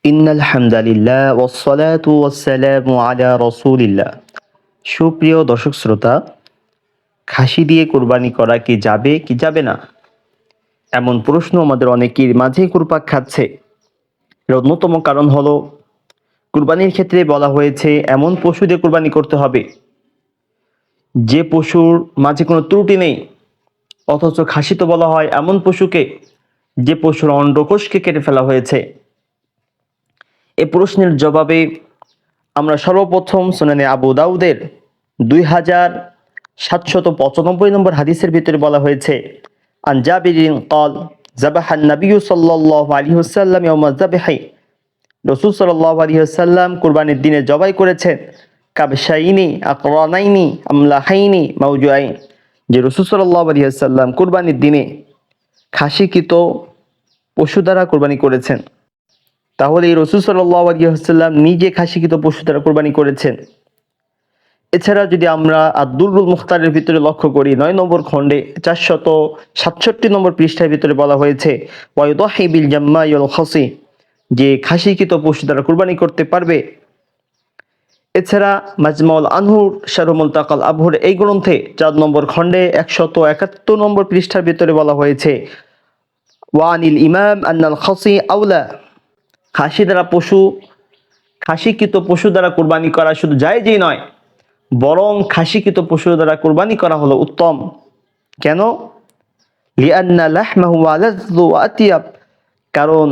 ইন্নাল হামদালিল্লাহ ওয়াসসালাতু ওয়াসসালামু আলা রাসূলিল্লাহ। সুপ্রিয় দর্শক শ্রোতা, খাসি দিয়ে কুরবানি করা কি যাবে কি যাবে না, এমন প্রশ্ন আমাদের অনেকের মাঝে ঘুরপাক খাচ্ছে। এর অন্যতম কারণ হলো, কুরবানির ক্ষেত্রে বলা হয়েছে এমন পশু দিয়ে কুরবানি করতে হবে যে পশুর মাঝে কোনো ত্রুটি নেই, অথচ খাসি তো বলা হয় এমন পশুকে যে পশুর অন্ডকোষকে কেটে ফেলা হয়েছে। এ প্রশ্নের জবাবে আমরা সর্বপ্রথম সুনানে আবু দাউদের 2795 নম্বর হাদিসের ভিতরে বলা হয়েছে, আন জাবিরিন ক্বাল যাবাহান নবী সাল্লাল্লাহু আলাইহি ওয়াসাল্লাম ইয়াউমা যাবহি, রাসূল সাল্লাল্লাহু আলাইহি ওয়াসাল্লাম কুরবানির দিনে জবাই করেছেন কাবশাইনি আকরানাইনি আমলাহাইনি মাওজুআইন, যে রাসূল সাল্লাল্লাহু আলাইহি ওয়াসাল্লাম কুরবানির দিনে খাসিকৃত পশু দ্বারা কুরবানি করেছেন। তাহলে এই রাসূল সাল্লাল্লাহু আলাইহি ওয়াসাল্লাম নিজে খাসিকৃত পশু দ্বারা কুরবানি করেছেন। এছাড়া যদি আমরা আদ-দুররুল মুখতারের ভিতরে লক্ষ্য করি, 9 নম্বর খণ্ডে 467 নম্বর পৃষ্ঠার ভিতরে বলা হয়েছে, ওয়ায়ুদাহি বিল জাম্মাই ওয়াল খাসি, যে খাসিকৃত পশু দ্বারা কুরবানি করতে পারবে। এছাড়া মাজমাউল আনহুর শারহ মুলতাকাল আবহুর এই গ্রন্থে 4 নম্বর খণ্ডে 171 নম্বর পৃষ্ঠার ভিতরে বলা হয়েছে, ওয়ানিল ইমাম আন্নাল খাসি আউলা, খাসিকৃত পশু দ্বারা কুরবানি করা শুধু জায়েজই নয়, বরং খাসিকৃত পশু দ্বারা কুরবানি করা হলো উত্তম। কেন? লিআন্না লাহমাহু আলাযযু ওয়া আতিয়াব, কারণ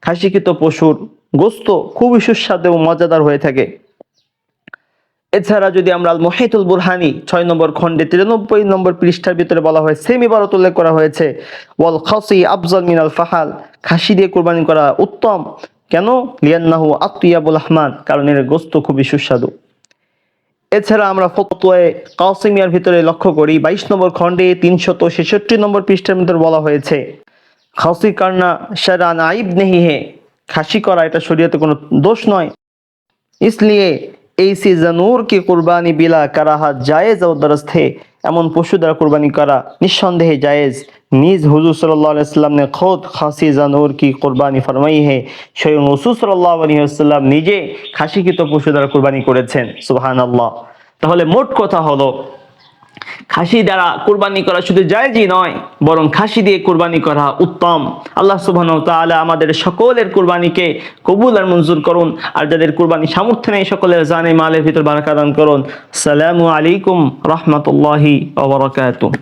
খাসিকৃত পশুর গোশত খুবই সুস্বাদু এবং মজাদার হয়ে থাকে। এছাড়া যদি আমরা আল মুহিতুল বুরহানি 6 নম্বর খণ্ডে 93 নম্বর পৃষ্ঠার ভিতরে বলা হয়, সেম ইবারত উল্লেখ করা হয়েছে, ওয়াল খাসি আফজাল মিনাল ফাহাল, খাসি দিয়ে কুরবানি করা উত্তম। কেন? লিআন্নাহু আতিয়াবুল আহমান, কারণ এর গোশত খুবই সুস্বাদু। এছাড়া আমরা ফতোয়ায়ে কাসিমিয়ার ভিতরে লক্ষ্য করি, 22 নম্বর খণ্ডে 366 নম্বর পৃষ্ঠার ভিতরে বলা হয়েছে, খাসি কারনা শারান আইব নেহি হে, খাসি করা এটা শরীয়তে কোনো দোষ নয়, इसलिए ऐसी जानवर की कुर्बानी बिला कराहा जायज़ और दुरुस्त है, এমন পশু দ্বারা কুরবানি করা নিঃসন্দেহে জায়েজ। নিজ হুজুর সাল্লাল্লাহু আলাইহি ওয়াসাল্লাম ने खुद खासी जानवर की कुर्बानी फरमाई है, স্বয়ং রাসূল সাল্লাল্লাহু আলাইহি ওয়াসাল্লাম নিজে খাসিকৃত পশু দ্বারা কুরবানি করেছেন। সুবহানাল্লাহ। তাহলে মোট কথা হলো, খাসি দ্বারা কুরবানি করা শুধু জায়েজই নয়, বরং খাসি দিয়ে কুরবানি করা উত্তম। আল্লাহ সুবহানাহু ওয়া তাআলা আমাদের সকলের কুরবানিকে কবুল আর মঞ্জুর করুন, আর যাদের কুরবানি সামর্থ্য নেই সকলের জানে মালের ভিতর বারাকা দান করুন। আসসালামু আলাইকুম রাহমাতুল্লাহি ওয়া বারাকাতুহু।